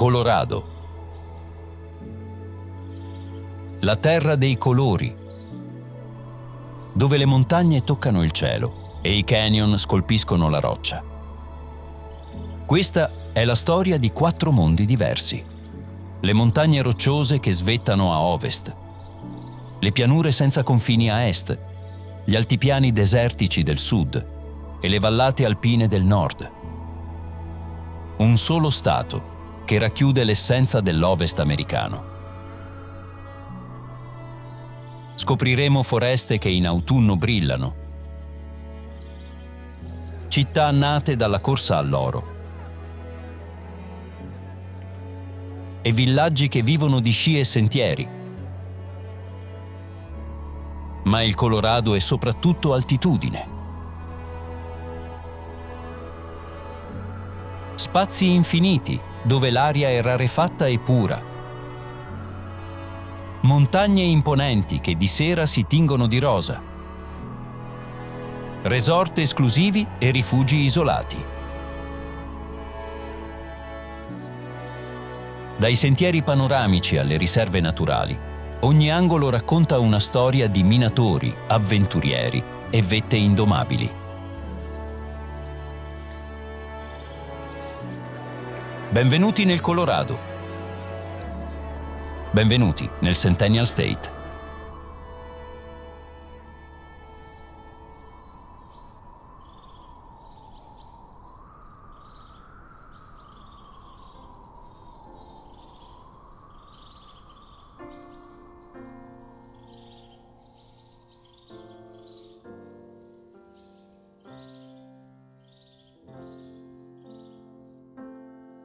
Colorado. La terra dei colori, dove le montagne toccano il cielo e i canyon scolpiscono la roccia. Questa è la storia di 4 mondi diversi. Le montagne rocciose che svettano a ovest, le pianure senza confini a est, gli altipiani desertici del sud e le vallate alpine del nord. Un solo stato che racchiude l'essenza dell'Ovest americano. Scopriremo foreste che in autunno brillano, città nate dalla corsa all'oro e villaggi che vivono di sci e sentieri. Ma il Colorado è soprattutto altitudine. Spazi infiniti, dove l'aria è rarefatta e pura. Montagne imponenti che di sera si tingono di rosa. Resort esclusivi e rifugi isolati. Dai sentieri panoramici alle riserve naturali, ogni angolo racconta una storia di minatori, avventurieri e vette indomabili. Benvenuti nel Colorado. Benvenuti nel Centennial State.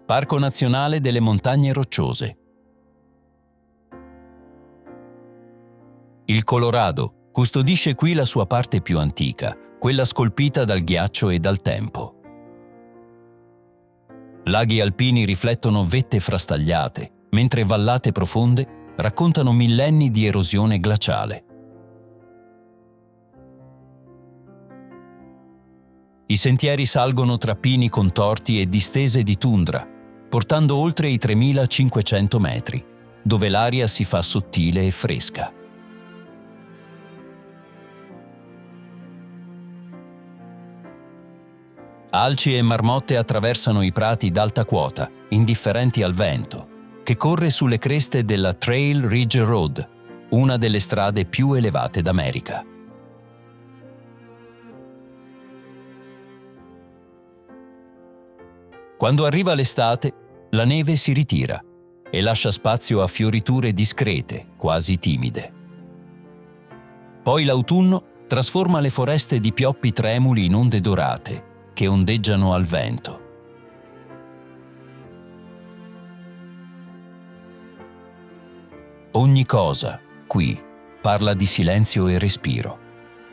Parco Nazionale delle Montagne Rocciose. Il Colorado custodisce qui la sua parte più antica, quella scolpita dal ghiaccio e dal tempo. Laghi alpini riflettono vette frastagliate, mentre vallate profonde raccontano millenni di erosione glaciale. I sentieri salgono tra pini contorti e distese di tundra, portando oltre i 3.500 metri, dove l'aria si fa sottile e fresca. Alci e marmotte attraversano i prati d'alta quota, indifferenti al vento, che corre sulle creste della Trail Ridge Road, una delle strade più elevate d'America. Quando arriva l'estate, la neve si ritira e lascia spazio a fioriture discrete, quasi timide. Poi l'autunno trasforma le foreste di pioppi tremuli in onde dorate che ondeggiano al vento. Ogni cosa, qui, parla di silenzio e respiro,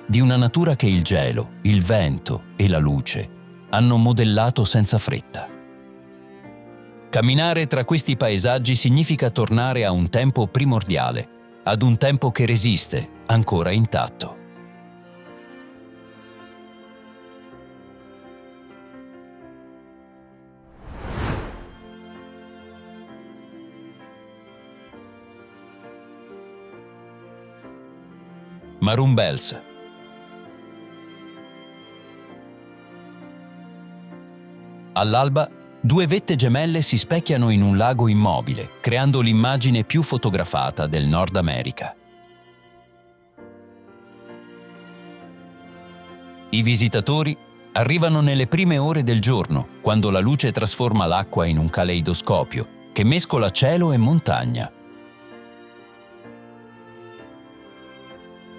di una natura che il gelo, il vento e la luce hanno modellato senza fretta. Camminare tra questi paesaggi significa tornare a un tempo primordiale, ad un tempo che resiste, ancora intatto. Maroon Bells. All'alba, 2 vette gemelle si specchiano in un lago immobile, creando l'immagine più fotografata del Nord America. I visitatori arrivano nelle prime ore del giorno, quando la luce trasforma l'acqua in un caleidoscopio che mescola cielo e montagna.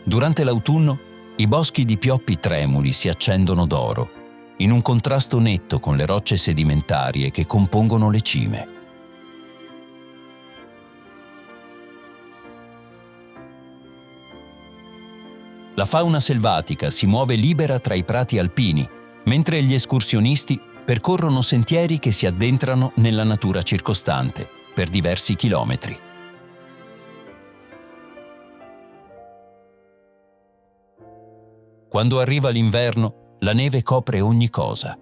Durante l'autunno, i boschi di pioppi tremuli si accendono d'oro, in un contrasto netto con le rocce sedimentarie che compongono le cime. La fauna selvatica si muove libera tra i prati alpini, mentre gli escursionisti percorrono sentieri che si addentrano nella natura circostante per diversi chilometri. Quando arriva l'inverno, la neve copre ogni cosa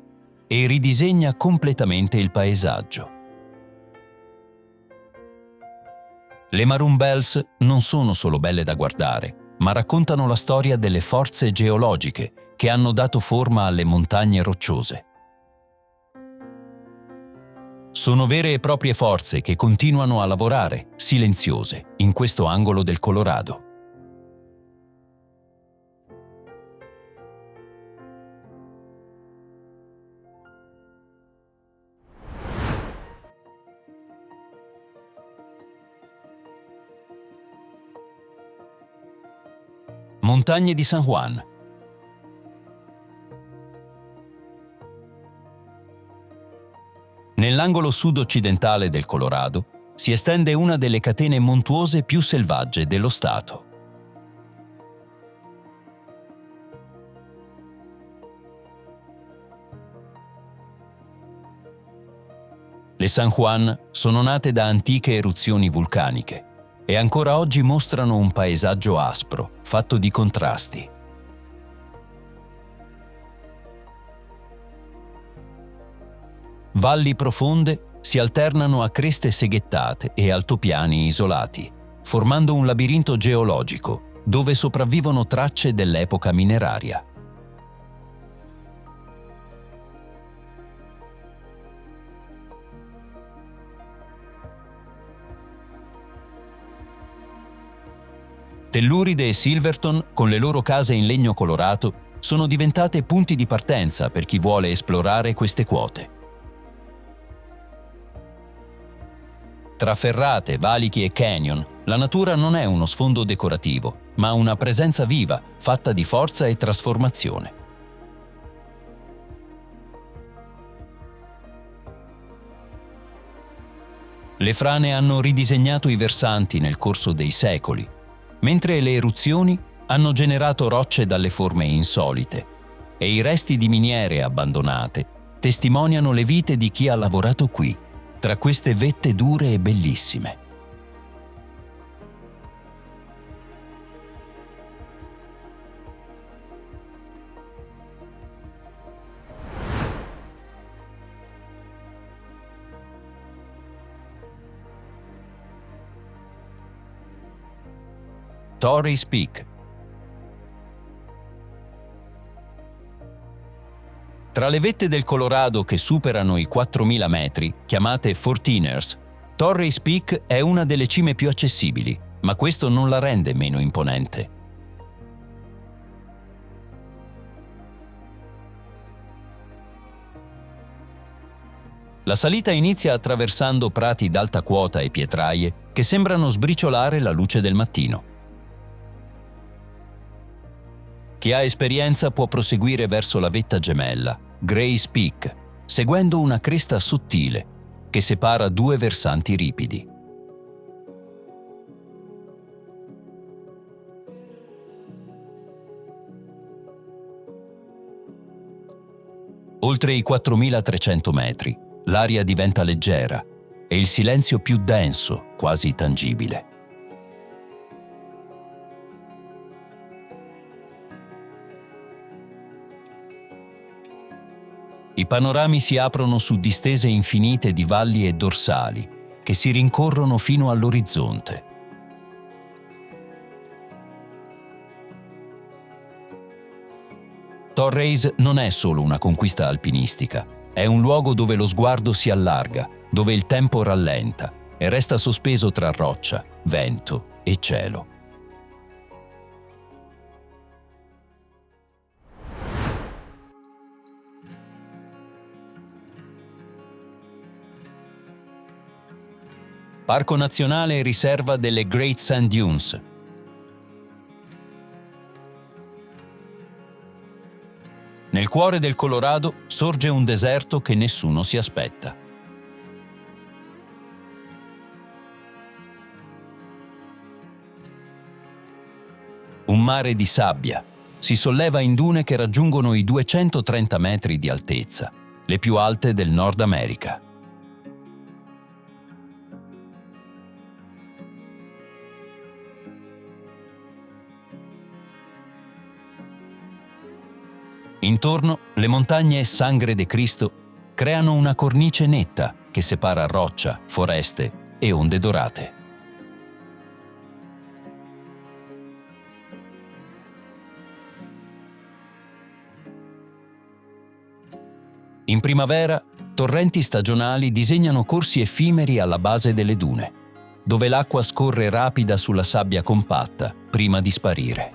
e ridisegna completamente il paesaggio. Le Maroon Bells non sono solo belle da guardare, ma raccontano la storia delle forze geologiche che hanno dato forma alle montagne rocciose. Sono vere e proprie forze che continuano a lavorare, silenziose, in questo angolo del Colorado. Montagne di San Juan. Nell'angolo sud-occidentale del Colorado si estende una delle catene montuose più selvagge dello stato. Le San Juan sono nate da antiche eruzioni vulcaniche e ancora oggi mostrano un paesaggio aspro, fatto di contrasti. Valli profonde si alternano a creste seghettate e altopiani isolati, formando un labirinto geologico dove sopravvivono tracce dell'epoca mineraria. Telluride e Silverton, con le loro case in legno colorato, sono diventate punti di partenza per chi vuole esplorare queste quote. Tra ferrate, valichi e canyon, la natura non è uno sfondo decorativo, ma una presenza viva, fatta di forza e trasformazione. Le frane hanno ridisegnato i versanti nel corso dei secoli, mentre le eruzioni hanno generato rocce dalle forme insolite e i resti di miniere abbandonate testimoniano le vite di chi ha lavorato qui, tra queste vette dure e bellissime. Torrey's Peak. Tra le vette del Colorado che superano i 4.000 metri, chiamate Fourteeners, Torrey's Peak è una delle cime più accessibili, ma questo non la rende meno imponente. La salita inizia attraversando prati d'alta quota e pietraie che sembrano sbriciolare la luce del mattino. Chi ha esperienza può proseguire verso la vetta gemella, Gray's Peak, seguendo una cresta sottile che separa due versanti ripidi. Oltre i 4.300 metri, l'aria diventa leggera e il silenzio più denso, quasi tangibile. I panorami si aprono su distese infinite di valli e dorsali che si rincorrono fino all'orizzonte. Torrey's non è solo una conquista alpinistica, è un luogo dove lo sguardo si allarga, dove il tempo rallenta e resta sospeso tra roccia, vento e cielo. Parco nazionale e riserva delle Great Sand Dunes. Nel cuore del Colorado sorge un deserto che nessuno si aspetta. Un mare di sabbia si solleva in dune che raggiungono i 230 metri di altezza, le più alte del Nord America. Intorno, le montagne Sangre de Cristo creano una cornice netta che separa roccia, foreste e onde dorate. In primavera, torrenti stagionali disegnano corsi effimeri alla base delle dune, dove l'acqua scorre rapida sulla sabbia compatta prima di sparire.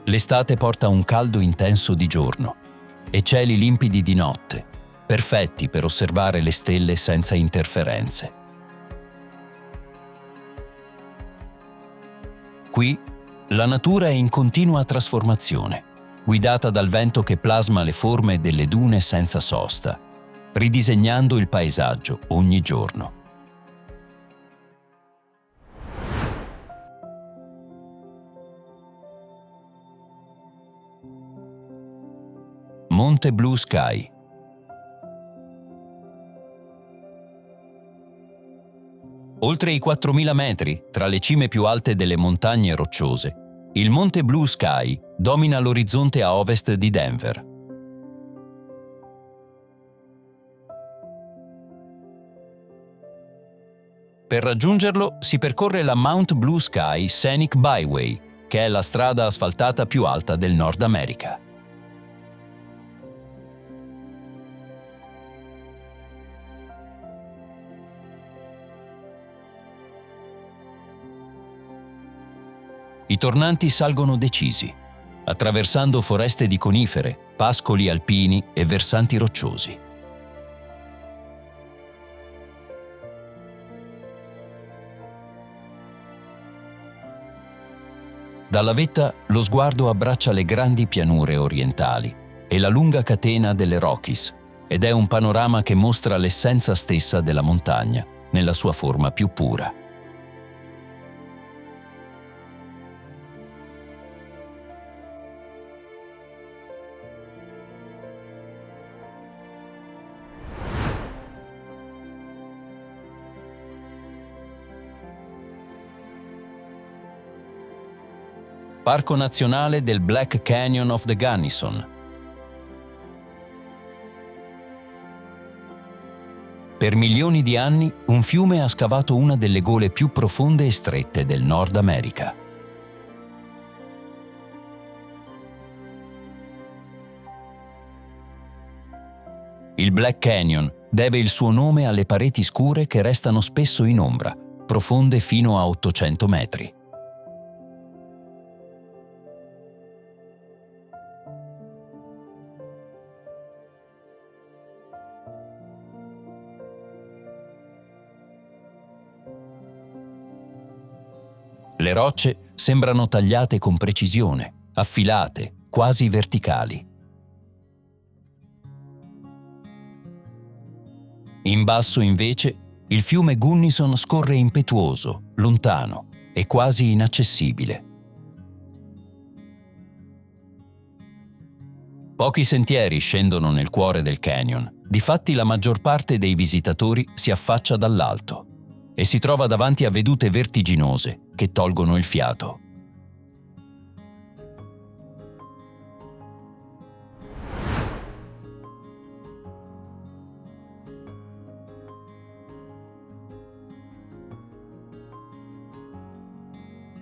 L'estate porta un caldo intenso di giorno e cieli limpidi di notte, perfetti per osservare le stelle senza interferenze. Qui la natura è in continua trasformazione, guidata dal vento che plasma le forme delle dune senza sosta, ridisegnando il paesaggio ogni giorno. Monte Blue Sky. Oltre i 4.000 metri, tra le cime più alte delle montagne rocciose, il Monte Blue Sky domina l'orizzonte a ovest di Denver. Per raggiungerlo si percorre la Mount Blue Sky Scenic Byway, che è la strada asfaltata più alta del Nord America. I tornanti salgono decisi, attraversando foreste di conifere, pascoli alpini e versanti rocciosi. Dalla vetta lo sguardo abbraccia le grandi pianure orientali e la lunga catena delle Rockies, ed è un panorama che mostra l'essenza stessa della montagna, nella sua forma più pura. Parco nazionale del Black Canyon of the Gunnison. Per milioni di anni, un fiume ha scavato una delle gole più profonde e strette del Nord America. Il Black Canyon deve il suo nome alle pareti scure che restano spesso in ombra, profonde fino a 800 metri. Le rocce sembrano tagliate con precisione, affilate, quasi verticali. In basso, invece, il fiume Gunnison scorre impetuoso, lontano e quasi inaccessibile. Pochi sentieri scendono nel cuore del canyon, difatti la maggior parte dei visitatori si affaccia dall'alto e si trova davanti a vedute vertiginose che tolgono il fiato.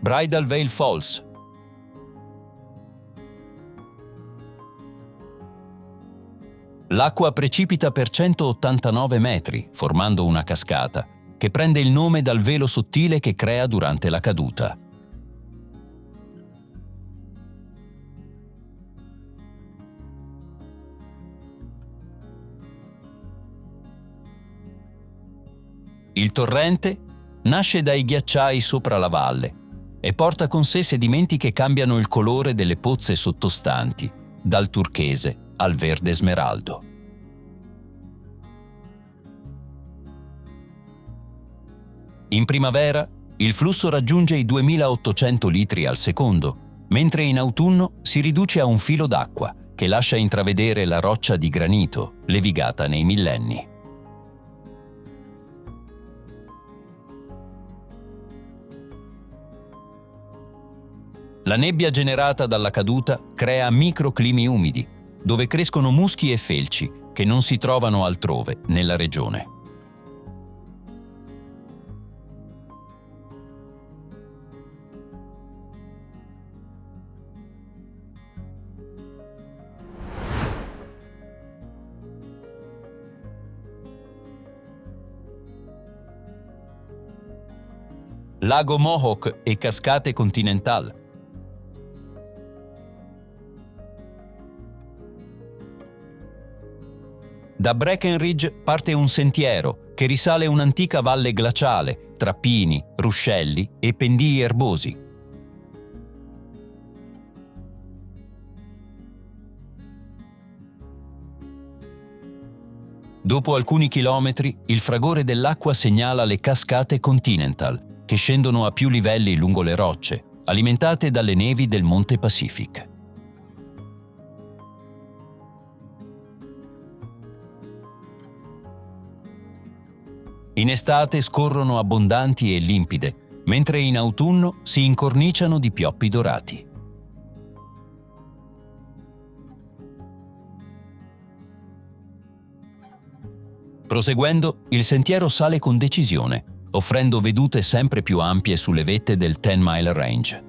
Bridal Veil Falls. L'acqua precipita per 189 metri, formando una cascata, che prende il nome dal velo sottile che crea durante la caduta. Il torrente nasce dai ghiacciai sopra la valle e porta con sé sedimenti che cambiano il colore delle pozze sottostanti, dal turchese al verde smeraldo. In primavera il flusso raggiunge i 2800 litri al secondo, mentre in autunno si riduce a un filo d'acqua che lascia intravedere la roccia di granito levigata nei millenni. La nebbia generata dalla caduta crea microclimi umidi, dove crescono muschi e felci che non si trovano altrove nella regione. Lago Mohawk e cascate Continental. Da Breckenridge parte un sentiero che risale un'antica valle glaciale tra pini, ruscelli e pendii erbosi. Dopo alcuni chilometri, il fragore dell'acqua segnala le cascate Continental, che scendono a più livelli lungo le rocce, alimentate dalle nevi del Monte Pacific. In estate scorrono abbondanti e limpide, mentre in autunno si incorniciano di pioppi dorati. Proseguendo, il sentiero sale con decisione, offrendo vedute sempre più ampie sulle vette del Ten Mile Range.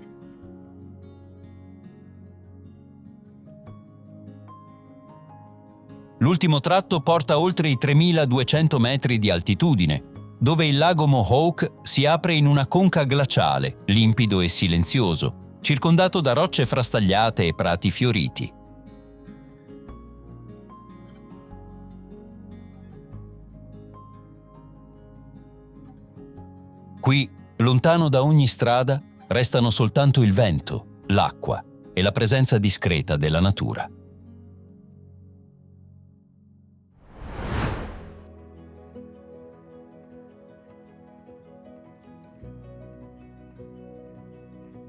L'ultimo tratto porta oltre i 3.200 metri di altitudine, dove il lago Mohawk si apre in una conca glaciale, limpido e silenzioso, circondato da rocce frastagliate e prati fioriti. Qui, lontano da ogni strada, restano soltanto il vento, l'acqua e la presenza discreta della natura.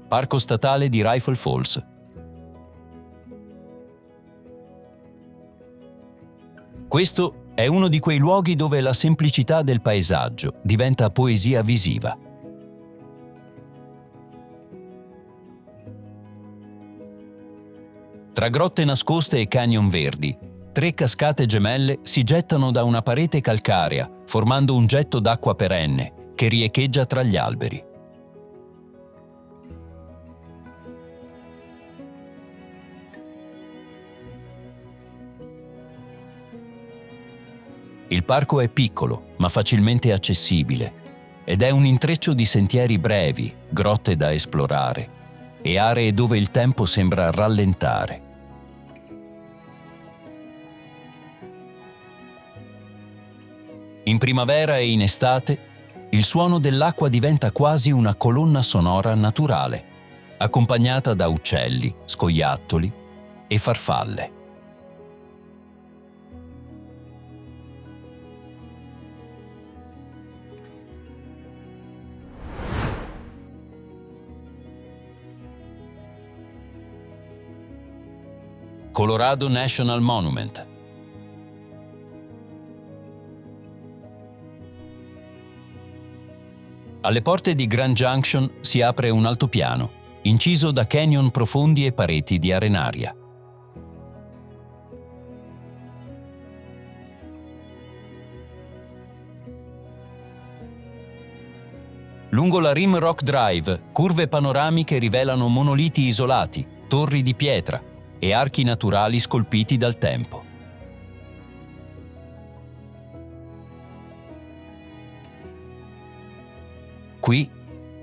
Parco statale di Rifle Falls. Questo è uno di quei luoghi dove la semplicità del paesaggio diventa poesia visiva. Tra grotte nascoste e canyon verdi, 3 cascate gemelle si gettano da una parete calcarea, formando un getto d'acqua perenne che riecheggia tra gli alberi. Il parco è piccolo, ma facilmente accessibile, ed è un intreccio di sentieri brevi, grotte da esplorare e aree dove il tempo sembra rallentare. In primavera e in estate, il suono dell'acqua diventa quasi una colonna sonora naturale, accompagnata da uccelli, scoiattoli e farfalle. Colorado National Monument. Alle porte di Grand Junction si apre un altopiano, inciso da canyon profondi e pareti di arenaria. Lungo la Rim Rock Drive, curve panoramiche rivelano monoliti isolati, torri di pietra e archi naturali scolpiti dal tempo. Qui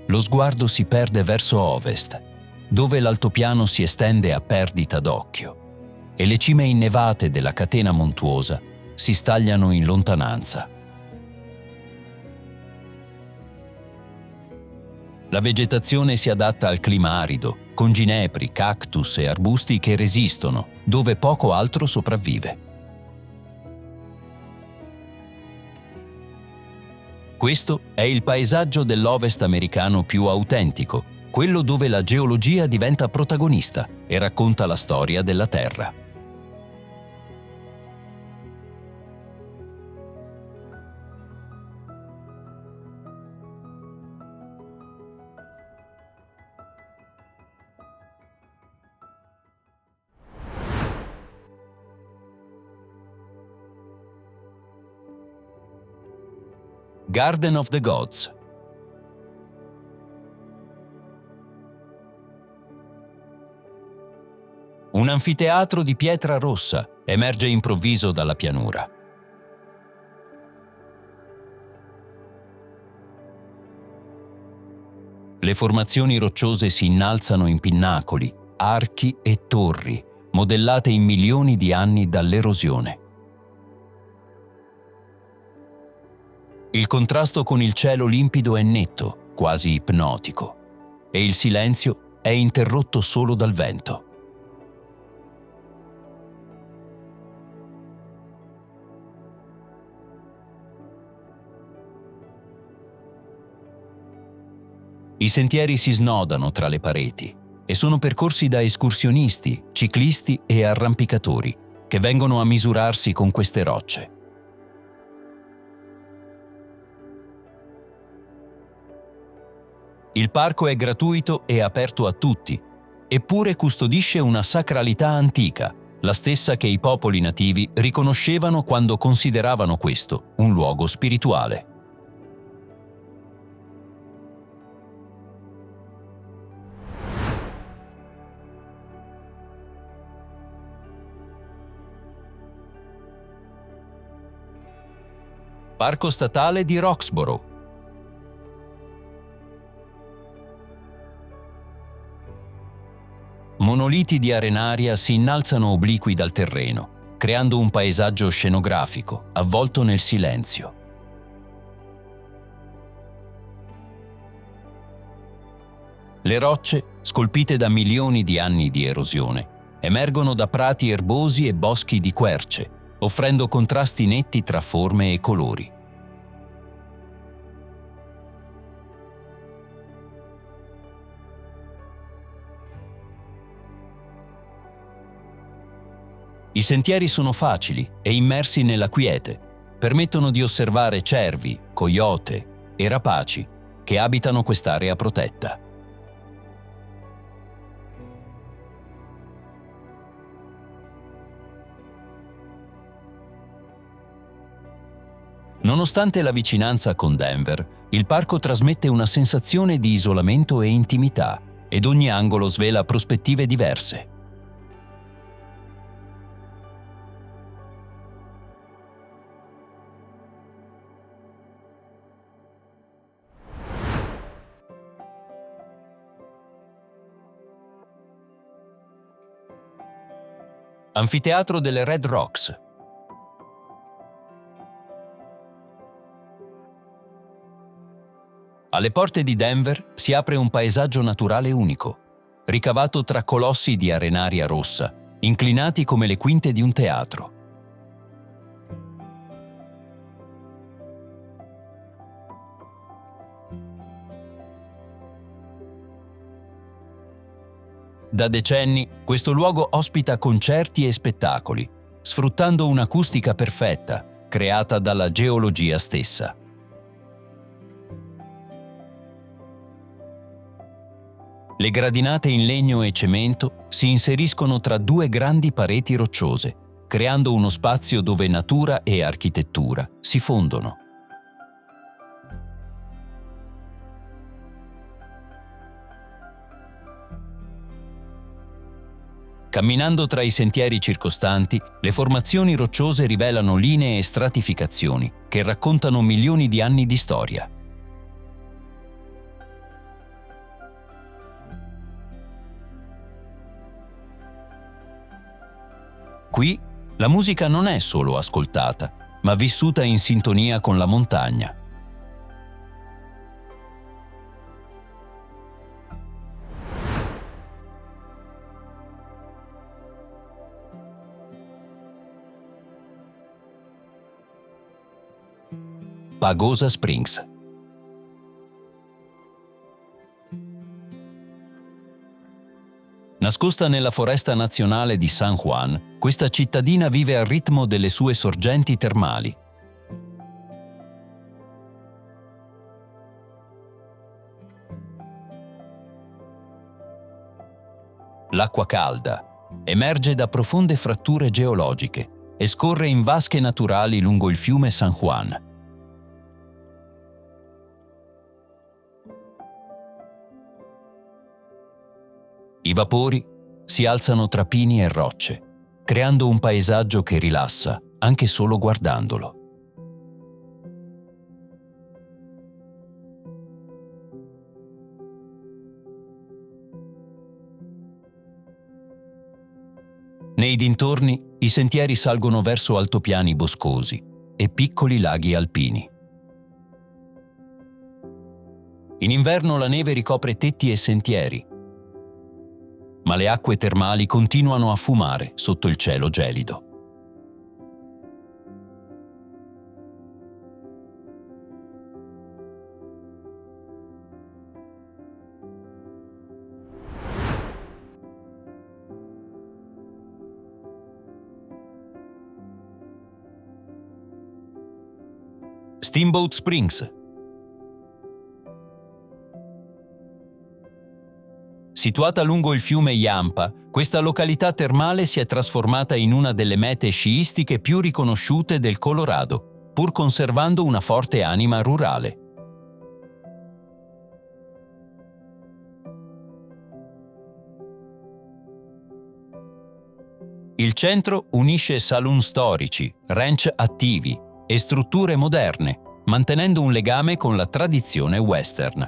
lo sguardo si perde verso ovest, dove l'altopiano si estende a perdita d'occhio e le cime innevate della catena montuosa si stagliano in lontananza. La vegetazione si adatta al clima arido, con ginepri, cactus e arbusti che resistono, dove poco altro sopravvive. Questo è il paesaggio dell'Ovest americano più autentico, quello dove la geologia diventa protagonista e racconta la storia della Terra. Garden of the Gods. Un anfiteatro di pietra rossa emerge improvviso dalla pianura. Le formazioni rocciose si innalzano in pinnacoli, archi e torri, modellate in milioni di anni dall'erosione. Il contrasto con il cielo limpido è netto, quasi ipnotico, e il silenzio è interrotto solo dal vento. I sentieri si snodano tra le pareti e sono percorsi da escursionisti, ciclisti e arrampicatori che vengono a misurarsi con queste rocce. Il parco è gratuito e aperto a tutti, eppure custodisce una sacralità antica, la stessa che i popoli nativi riconoscevano quando consideravano questo un luogo spirituale. Parco statale di Roxborough. Monoliti di arenaria si innalzano obliqui dal terreno, creando un paesaggio scenografico, avvolto nel silenzio. Le rocce, scolpite da milioni di anni di erosione, emergono da prati erbosi e boschi di querce, offrendo contrasti netti tra forme e colori. I sentieri sono facili e immersi nella quiete, permettono di osservare cervi, coyote e rapaci che abitano quest'area protetta. Nonostante la vicinanza con Denver, il parco trasmette una sensazione di isolamento e intimità, ed ogni angolo svela prospettive diverse. Anfiteatro delle Red Rocks. Alle porte di Denver si apre un paesaggio naturale unico, ricavato tra colossi di arenaria rossa, inclinati come le quinte di un teatro. Da decenni, questo luogo ospita concerti e spettacoli, sfruttando un'acustica perfetta, creata dalla geologia stessa. Le gradinate in legno e cemento si inseriscono tra due grandi pareti rocciose, creando uno spazio dove natura e architettura si fondono. Camminando tra i sentieri circostanti, le formazioni rocciose rivelano linee e stratificazioni che raccontano milioni di anni di storia. Qui la musica non è solo ascoltata, ma vissuta in sintonia con la montagna. Pagosa Springs. Nascosta nella foresta nazionale di San Juan, questa cittadina vive al ritmo delle sue sorgenti termali. L'acqua calda emerge da profonde fratture geologiche e scorre in vasche naturali lungo il fiume San Juan. I vapori si alzano tra pini e rocce, creando un paesaggio che rilassa anche solo guardandolo. Nei dintorni i sentieri salgono verso altopiani boscosi e piccoli laghi alpini. In inverno la neve ricopre tetti e sentieri, ma le acque termali continuano a fumare sotto il cielo gelido. Steamboat Springs. Situata lungo il fiume Yampa, questa località termale si è trasformata in una delle mete sciistiche più riconosciute del Colorado, pur conservando una forte anima rurale. Il centro unisce saloon storici, ranch attivi e strutture moderne, mantenendo un legame con la tradizione western.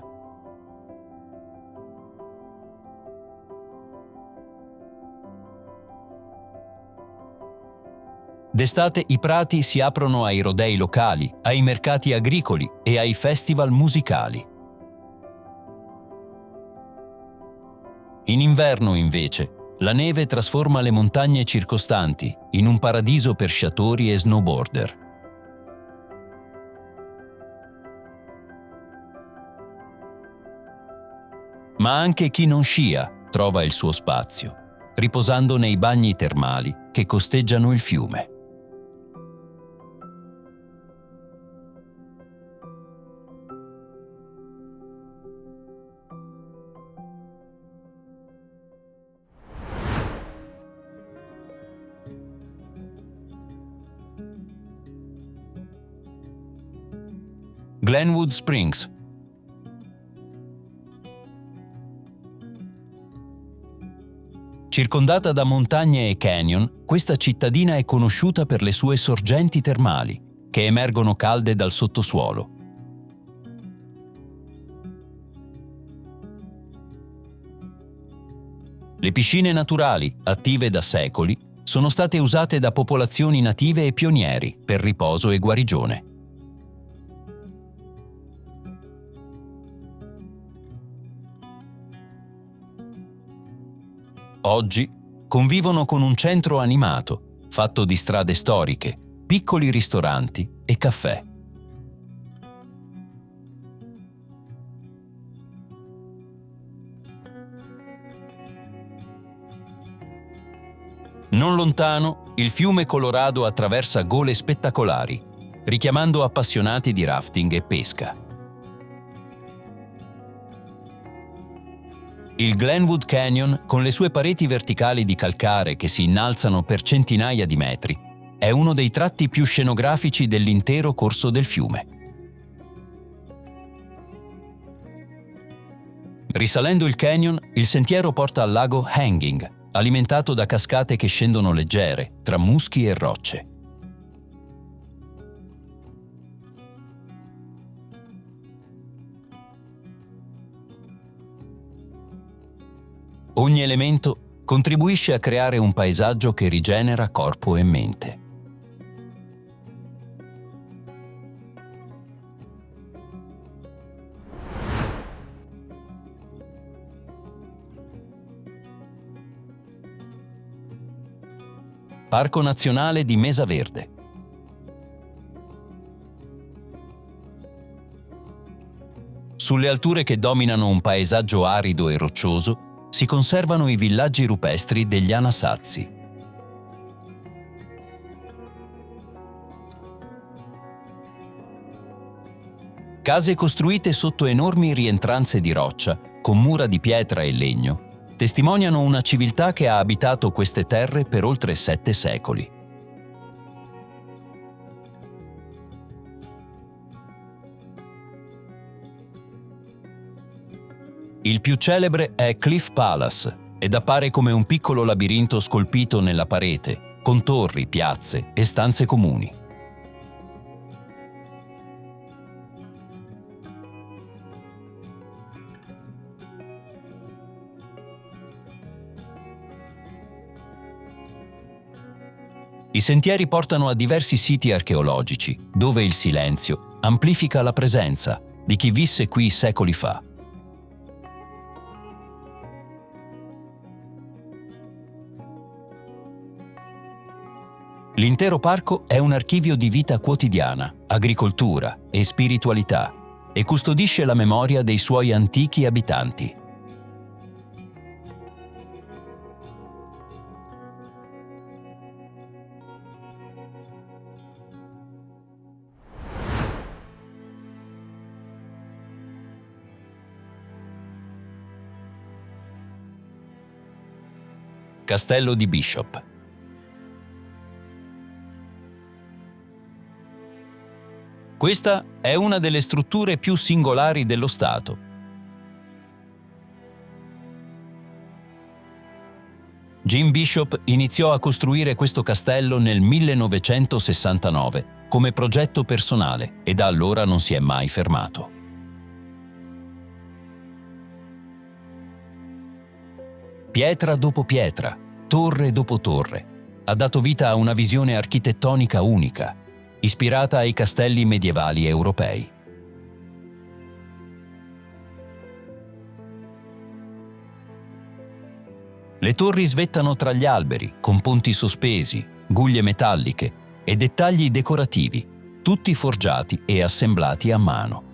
D'estate i prati si aprono ai rodei locali, ai mercati agricoli e ai festival musicali. In inverno, invece, la neve trasforma le montagne circostanti in un paradiso per sciatori e snowboarder. Ma anche chi non scia trova il suo spazio, riposando nei bagni termali che costeggiano il fiume. Glenwood Springs. Circondata da montagne e canyon, questa cittadina è conosciuta per le sue sorgenti termali, che emergono calde dal sottosuolo. Le piscine naturali, attive da secoli, sono state usate da popolazioni native e pionieri per riposo e guarigione. Oggi convivono con un centro animato, fatto di strade storiche, piccoli ristoranti e caffè. Non lontano, il fiume Colorado attraversa gole spettacolari, richiamando appassionati di rafting e pesca. Il Glenwood Canyon, con le sue pareti verticali di calcare che si innalzano per centinaia di metri, è uno dei tratti più scenografici dell'intero corso del fiume. Risalendo il canyon, il sentiero porta al lago Hanging, alimentato da cascate che scendono leggere, tra muschi e rocce. Ogni elemento contribuisce a creare un paesaggio che rigenera corpo e mente. Parco Nazionale di Mesa Verde. Sulle alture che dominano un paesaggio arido e roccioso, si conservano i villaggi rupestri degli Anasazi. Case costruite sotto enormi rientranze di roccia, con mura di pietra e legno, testimoniano una civiltà che ha abitato queste terre per oltre 7 secoli. Il più celebre è Cliff Palace ed appare come un piccolo labirinto scolpito nella parete, con torri, piazze e stanze comuni. sentieri portano a diversi siti archeologici, dove il silenzio amplifica la presenza di chi visse qui secoli fa. L'intero parco è un archivio di vita quotidiana, agricoltura e spiritualità e custodisce la memoria dei suoi antichi abitanti. Castello di Bishop. Questa è una delle strutture più singolari dello Stato. Jim Bishop iniziò a costruire questo castello nel 1969 come progetto personale e da allora non si è mai fermato. Pietra dopo pietra, torre dopo torre, ha dato vita a una visione architettonica unica, ispirata ai castelli medievali europei. Le torri svettano tra gli alberi, con ponti sospesi, guglie metalliche e dettagli decorativi, tutti forgiati e assemblati a mano.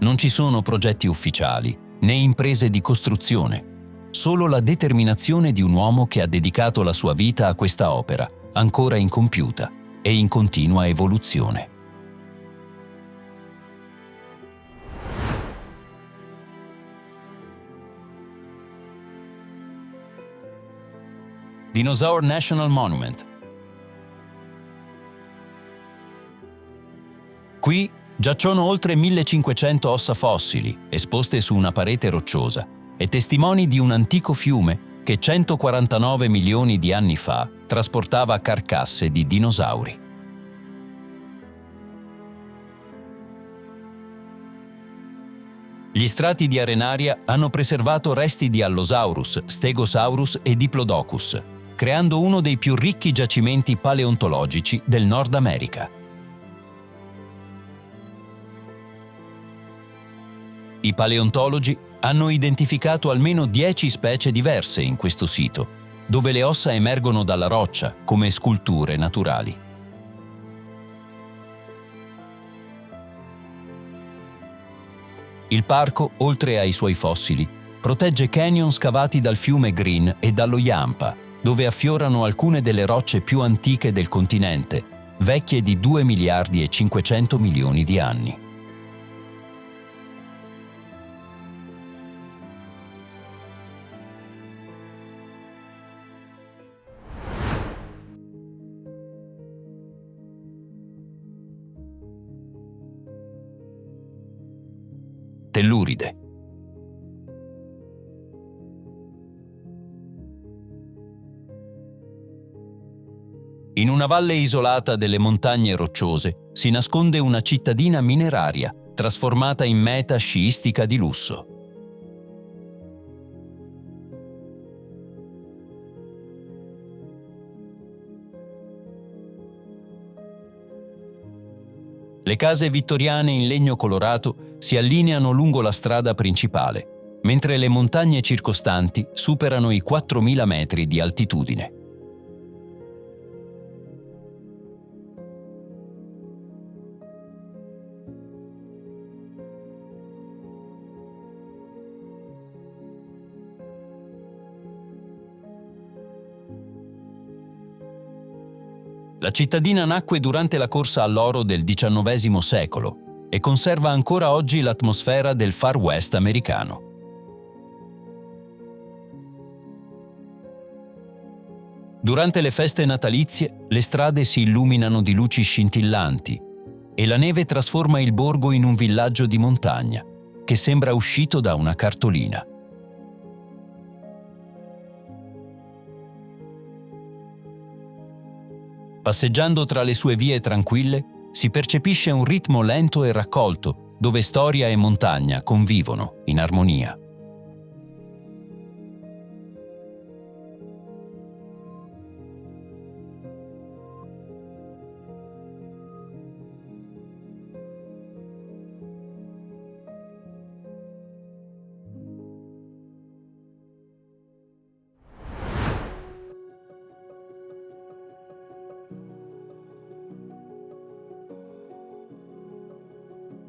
Non ci sono progetti ufficiali, né imprese di costruzione, solo la determinazione di un uomo che ha dedicato la sua vita a questa opera, ancora incompiuta e in continua evoluzione. Dinosaur National Monument. Qui giacciono oltre 1500 ossa fossili esposte su una parete rocciosa e testimoni di un antico fiume che 149 milioni di anni fa trasportava carcasse di dinosauri. Gli strati di arenaria hanno preservato resti di Allosaurus, Stegosaurus e Diplodocus, creando uno dei più ricchi giacimenti paleontologici del Nord America. I paleontologi hanno identificato almeno 10 specie diverse in questo sito, dove le ossa emergono dalla roccia come sculture naturali. Il parco, oltre ai suoi fossili, protegge canyon scavati dal fiume Green e dallo Yampa, dove affiorano alcune delle rocce più antiche del continente, vecchie di 2 miliardi e 500 milioni di anni. Telluride. In una valle isolata delle montagne rocciose si nasconde una cittadina mineraria trasformata in meta sciistica di lusso. Le case vittoriane in legno colorato si allineano lungo la strada principale, mentre le montagne circostanti superano i 4.000 metri di altitudine. La cittadina nacque durante la corsa all'oro del XIX secolo e conserva ancora oggi l'atmosfera del Far West americano. Durante le feste natalizie, le strade si illuminano di luci scintillanti e la neve trasforma il borgo in un villaggio di montagna che sembra uscito da una cartolina. Passeggiando tra le sue vie tranquille, si percepisce un ritmo lento e raccolto, dove storia e montagna convivono in armonia.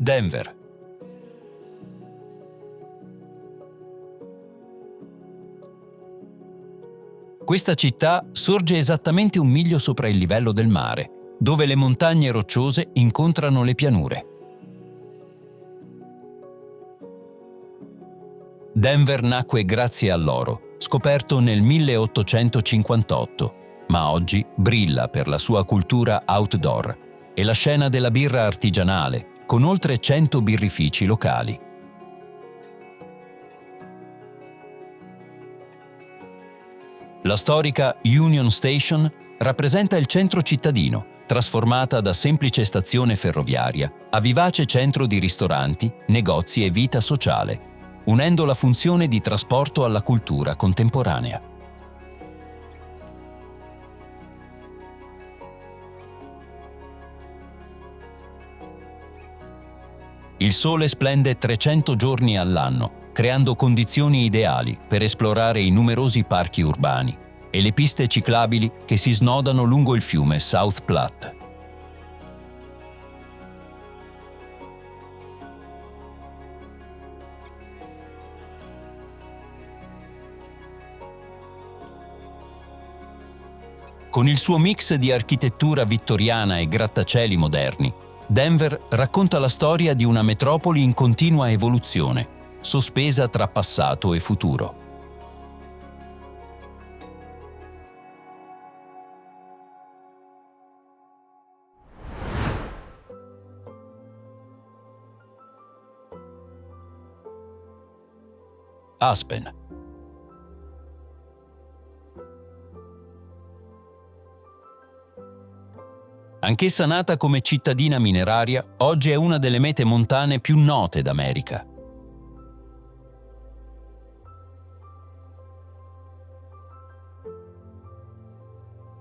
Denver. Questa città sorge esattamente 1 miglio sopra il livello del mare, dove le montagne rocciose incontrano le pianure. Denver nacque grazie all'oro, scoperto nel 1858, ma oggi brilla per la sua cultura outdoor e la scena della birra artigianale, con oltre 100 birrifici locali. La storica Union Station rappresenta il centro cittadino, trasformata da semplice stazione ferroviaria a vivace centro di ristoranti, negozi e vita sociale, unendo la funzione di trasporto alla cultura contemporanea. Il sole splende 300 giorni all'anno, creando condizioni ideali per esplorare i numerosi parchi urbani e le piste ciclabili che si snodano lungo il fiume South Platte. Con il suo mix di architettura vittoriana e grattacieli moderni, Denver racconta la storia di una metropoli in continua evoluzione, sospesa tra passato e futuro. Aspen. Anch'essa nata come cittadina mineraria, oggi è una delle mete montane più note d'America.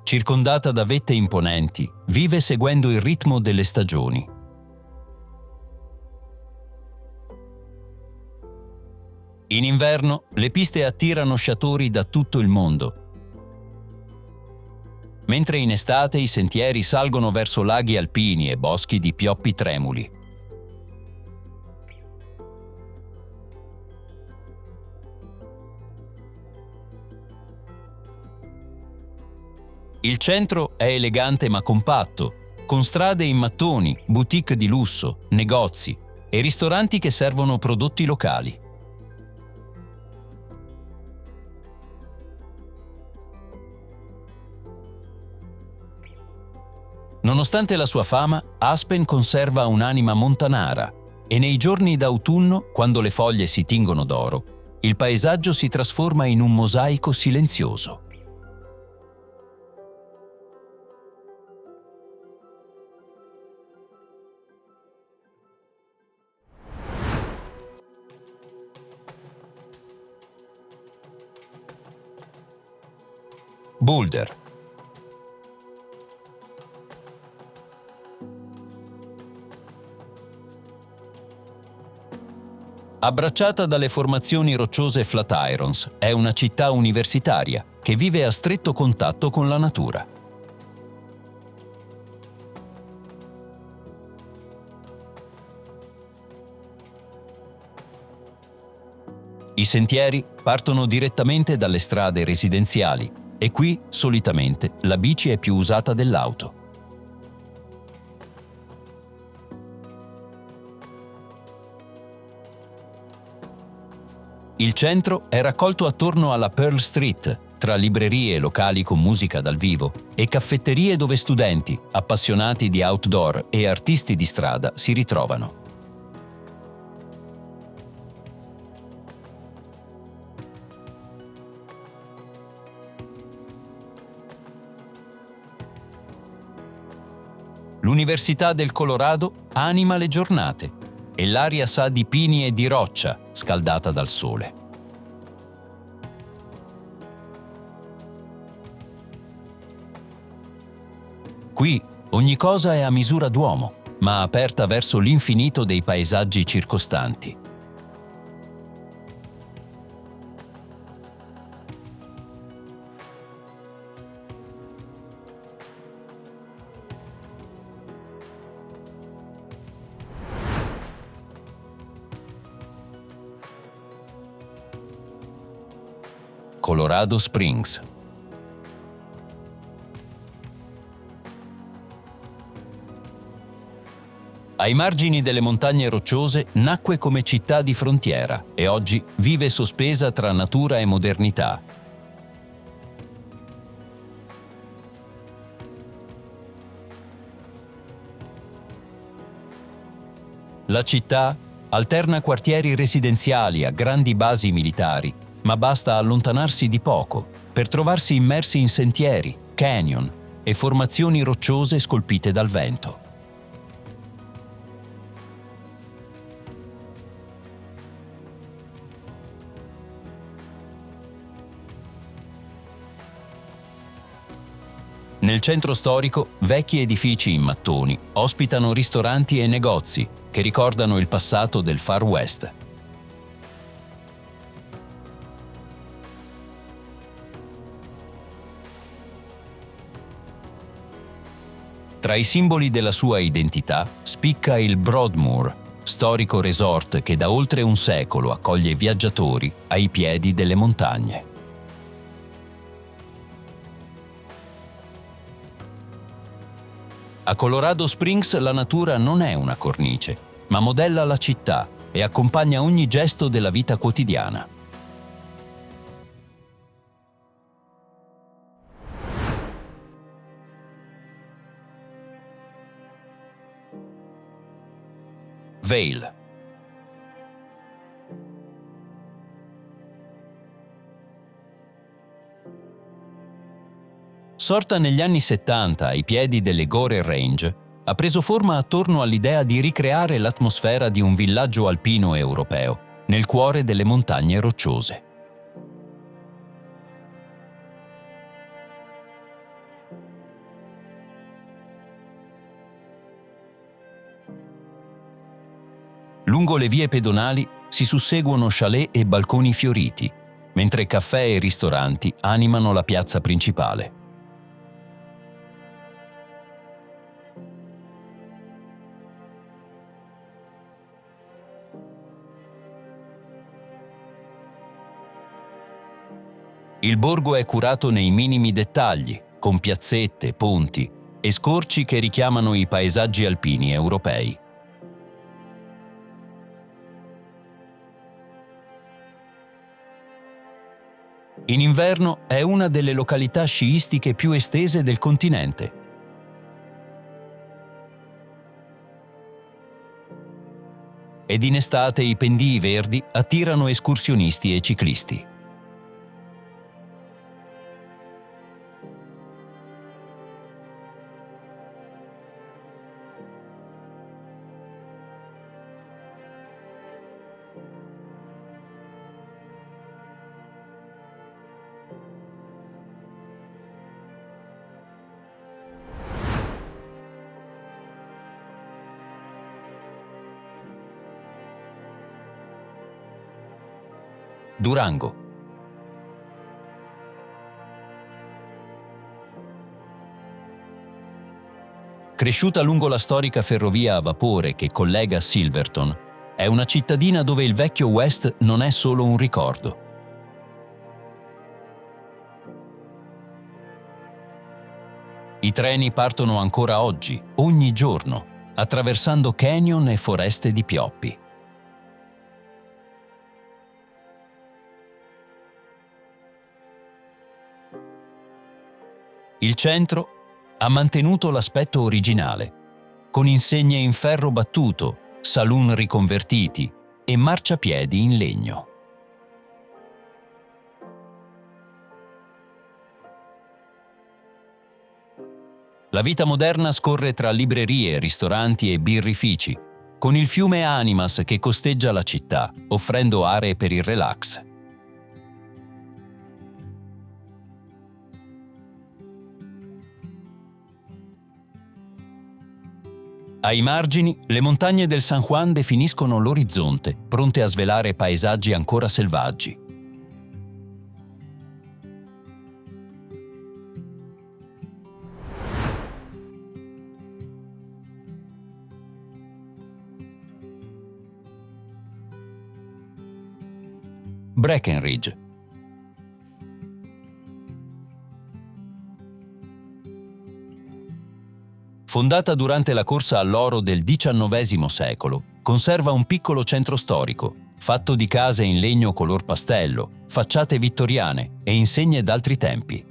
Circondata da vette imponenti, vive seguendo il ritmo delle stagioni. In inverno, le piste attirano sciatori da tutto il mondo, mentre in estate i sentieri salgono verso laghi alpini e boschi di pioppi tremuli. Il centro è elegante ma compatto, con strade in mattoni, boutique di lusso, negozi e ristoranti che servono prodotti locali. Nonostante la sua fama, Aspen conserva un'anima montanara e nei giorni d'autunno, quando le foglie si tingono d'oro, il paesaggio si trasforma in un mosaico silenzioso. Boulder. Abbracciata dalle formazioni rocciose Flatirons, è una città universitaria che vive a stretto contatto con la natura. I sentieri partono direttamente dalle strade residenziali e qui, solitamente, la bici è più usata dell'auto. Il centro è raccolto attorno alla Pearl Street, tra librerie e locali con musica dal vivo e caffetterie dove studenti, appassionati di outdoor e artisti di strada si ritrovano. L'Università del Colorado anima le giornate e l'aria sa di pini e di roccia, scaldata dal sole. Qui ogni cosa è a misura d'uomo, ma aperta verso l'infinito dei paesaggi circostanti. Colorado Springs. Ai margini delle montagne rocciose nacque come città di frontiera e oggi vive sospesa tra natura e modernità. La città alterna quartieri residenziali a grandi basi militari, ma basta allontanarsi di poco per trovarsi immersi in sentieri, canyon e formazioni rocciose scolpite dal vento. Nel centro storico, vecchi edifici in mattoni ospitano ristoranti e negozi che ricordano il passato del Far West. Tra i simboli della sua identità spicca il Broadmoor, storico resort che da oltre un secolo accoglie viaggiatori ai piedi delle montagne. A Colorado Springs la natura non è una cornice, ma modella la città e accompagna ogni gesto della vita quotidiana. Vail. Sorta negli anni 70 ai piedi delle Gore Range, ha preso forma attorno all'idea di ricreare l'atmosfera di un villaggio alpino europeo, nel cuore delle montagne rocciose. Lungo le vie pedonali si susseguono chalet e balconi fioriti, mentre caffè e ristoranti animano la piazza principale. Il borgo è curato nei minimi dettagli, con piazzette, ponti e scorci che richiamano i paesaggi alpini europei. In inverno è una delle località sciistiche più estese del continente. Ed in estate i pendii verdi attirano escursionisti e ciclisti. Durango. Cresciuta lungo la storica ferrovia a vapore che collega Silverton, è una cittadina dove il vecchio West non è solo un ricordo. I treni partono ancora oggi, ogni giorno, attraversando canyon e foreste di pioppi. Il centro ha mantenuto l'aspetto originale, con insegne in ferro battuto, saloon riconvertiti e marciapiedi in legno. La vita moderna scorre tra librerie, ristoranti e birrifici, con il fiume Animas che costeggia la città, offrendo aree per il relax. Ai margini, le montagne del San Juan definiscono l'orizzonte, pronte a svelare paesaggi ancora selvaggi. Breckenridge. fondata durante la corsa all'oro del XIX secolo, conserva un piccolo centro storico, fatto di case in legno color pastello, facciate vittoriane e insegne d'altri tempi.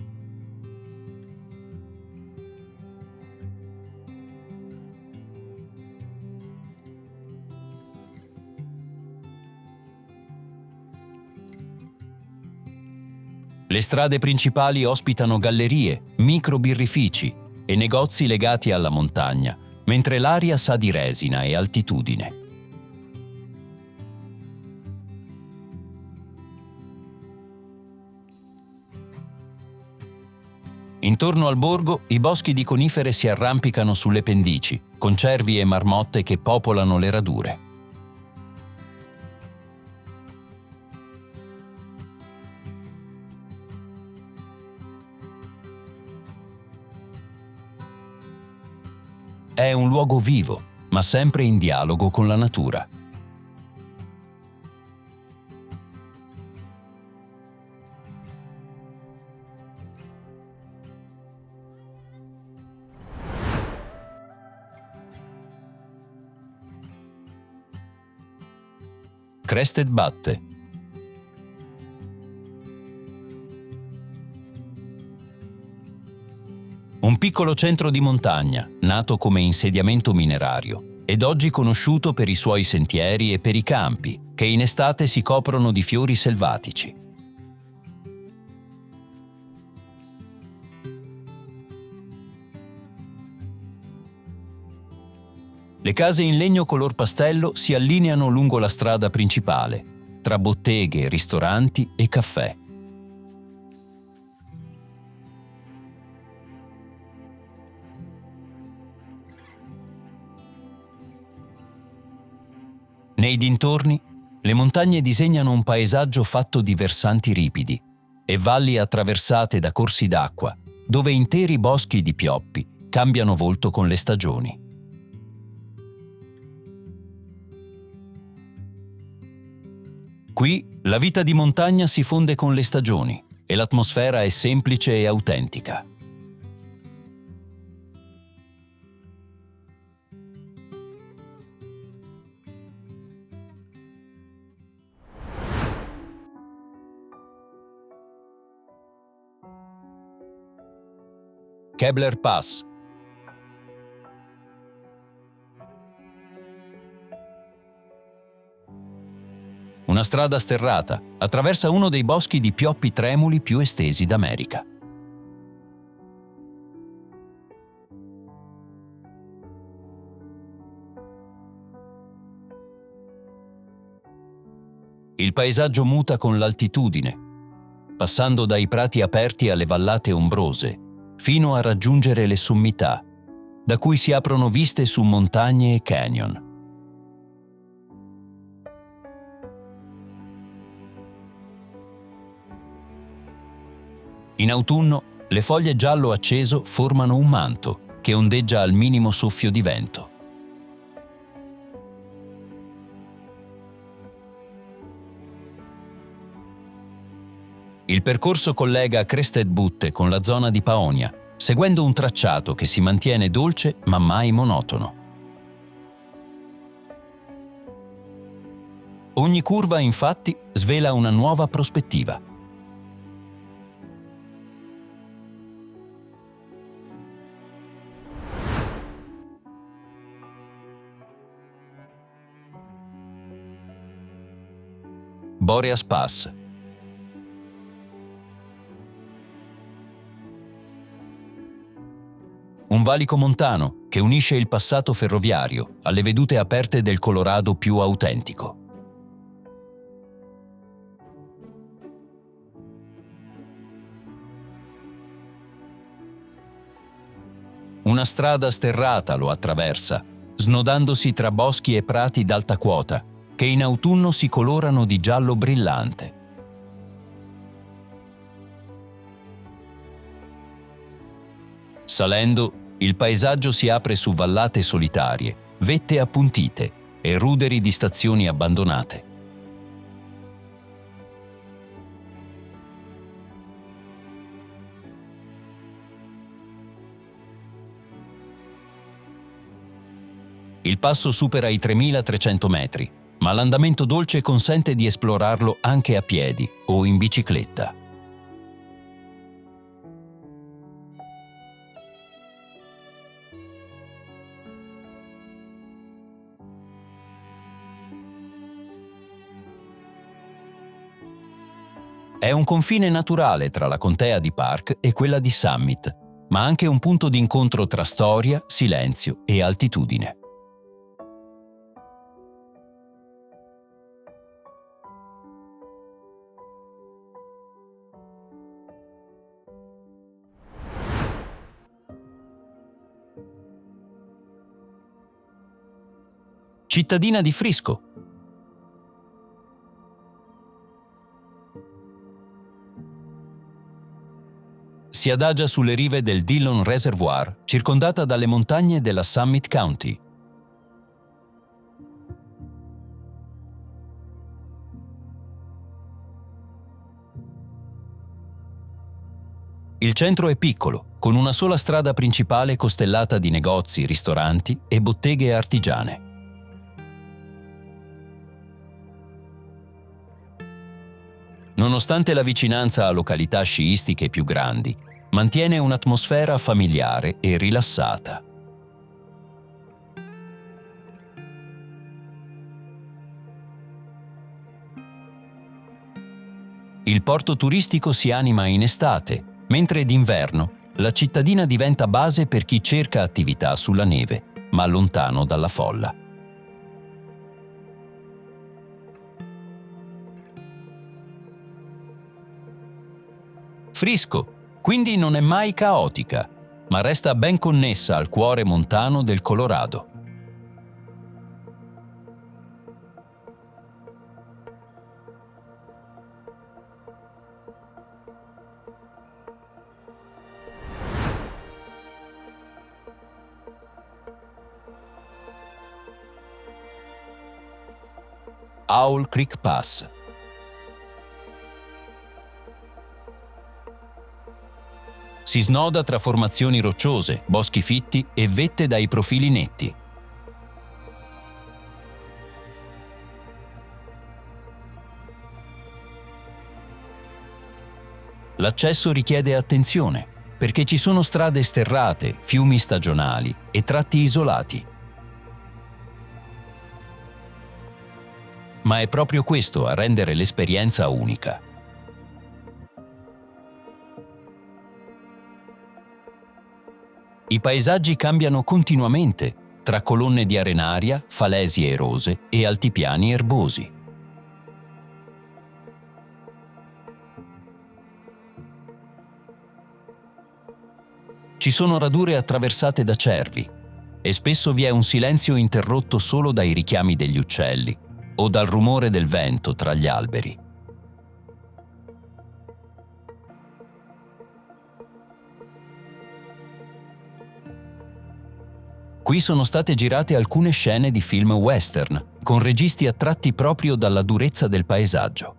Le strade principali ospitano gallerie, micro-birrifici e negozi legati alla montagna, mentre l'aria sa di resina e altitudine. Intorno al borgo, i boschi di conifere si arrampicano sulle pendici, con cervi e marmotte che popolano le radure. È un luogo vivo, ma sempre in dialogo con la natura. Crested Butte. Un piccolo centro di montagna, nato come insediamento minerario, ed oggi conosciuto per i suoi sentieri e per i campi, che in estate si coprono di fiori selvatici. Le case in legno color pastello si allineano lungo la strada principale, tra botteghe, ristoranti e caffè. Nei dintorni, le montagne disegnano un paesaggio fatto di versanti ripidi e valli attraversate da corsi d'acqua, dove interi boschi di pioppi cambiano volto con le stagioni. Qui la vita di montagna si fonde con le stagioni e l'atmosfera è semplice e autentica. Kebler Pass. Una strada sterrata attraversa uno dei boschi di pioppi tremuli più estesi d'America. Il paesaggio muta con l'altitudine, passando dai prati aperti alle vallate ombrose, fino a raggiungere le sommità, da cui si aprono viste su montagne e canyon. In autunno, le foglie giallo acceso formano un manto che ondeggia al minimo soffio di vento. Il percorso collega Crested Butte con la zona di Paonia, seguendo un tracciato che si mantiene dolce ma mai monotono. Ogni curva, infatti, svela una nuova prospettiva. Boreas Pass. Un valico montano che unisce il passato ferroviario alle vedute aperte del Colorado più autentico. Una strada sterrata lo attraversa, snodandosi tra boschi e prati d'alta quota, che in autunno si colorano di giallo brillante. Salendo, il paesaggio si apre su vallate solitarie, vette appuntite e ruderi di stazioni abbandonate. Il passo supera i 3.300 metri, ma l'andamento dolce consente di esplorarlo anche a piedi o in bicicletta. È un confine naturale tra la contea di Park e quella di Summit, ma anche un punto di incontro tra storia, silenzio e altitudine. Cittadina di Frisco. Si adagia sulle rive del Dillon Reservoir, circondata dalle montagne della Summit County. Il centro è piccolo, con una sola strada principale costellata di negozi, ristoranti e botteghe artigiane. Nonostante la vicinanza a località sciistiche più grandi, mantiene un'atmosfera familiare e rilassata. Il porto turistico si anima in estate, mentre d'inverno la cittadina diventa base per chi cerca attività sulla neve, ma lontano dalla folla. Frisco, quindi non è mai caotica, ma resta ben connessa al cuore montano del Colorado. Owl Creek Pass. Si snoda tra formazioni rocciose, boschi fitti e vette dai profili netti. L'accesso richiede attenzione, perché ci sono strade sterrate, fiumi stagionali e tratti isolati. Ma è proprio questo a rendere l'esperienza unica. I paesaggi cambiano continuamente, tra colonne di arenaria, falesi erose e altipiani erbosi. Ci sono radure attraversate da cervi e spesso vi è un silenzio interrotto solo dai richiami degli uccelli o dal rumore del vento tra gli alberi. Qui sono state girate alcune scene di film western, con registi attratti proprio dalla durezza del paesaggio.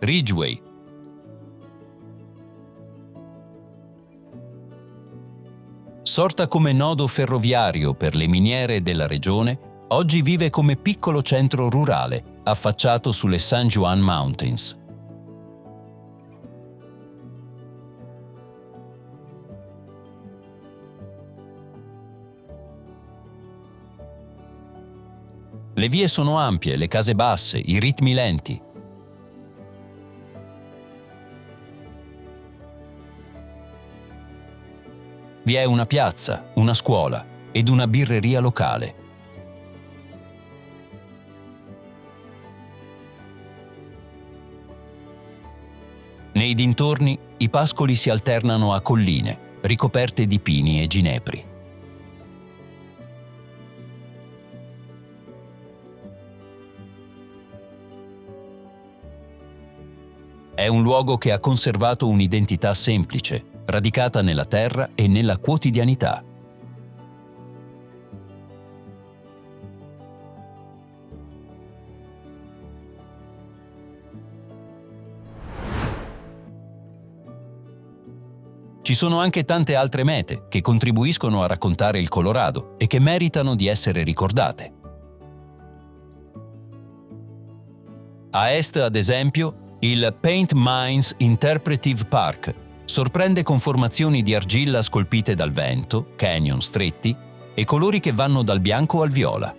Ridgway. Sorta come nodo ferroviario per le miniere della regione, oggi vive come piccolo centro rurale, affacciato sulle San Juan Mountains. Le vie sono ampie, le case basse, i ritmi lenti. Vi è una piazza, una scuola ed una birreria locale. Nei dintorni i pascoli si alternano a colline, ricoperte di pini e ginepri. È un luogo che ha conservato un'identità semplice, radicata nella terra e nella quotidianità. Ci sono anche tante altre mete che contribuiscono a raccontare il Colorado e che meritano di essere ricordate. A est, ad esempio, il Paint Mines Interpretive Park sorprende con formazioni di argilla scolpite dal vento, canyon stretti e colori che vanno dal bianco al viola.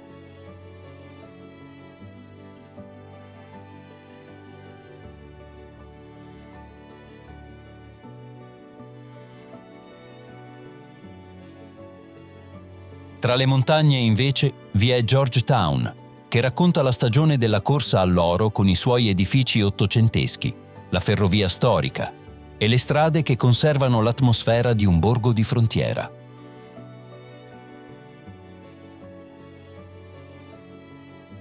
Tra le montagne, invece, vi è Georgetown, che racconta la stagione della corsa all'oro con i suoi edifici ottocenteschi, la ferrovia storica e le strade che conservano l'atmosfera di un borgo di frontiera.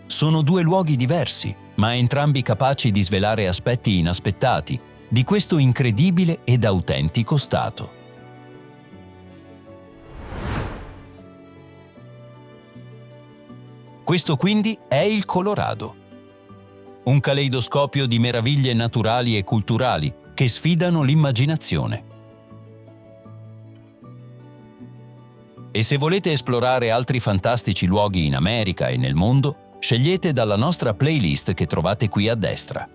Sono due luoghi diversi, ma entrambi capaci di svelare aspetti inaspettati di questo incredibile ed autentico stato. Questo quindi è il Colorado. Un caleidoscopio di meraviglie naturali e culturali che sfidano l'immaginazione. E se volete esplorare altri fantastici luoghi in America e nel mondo, scegliete dalla nostra playlist che trovate qui a destra.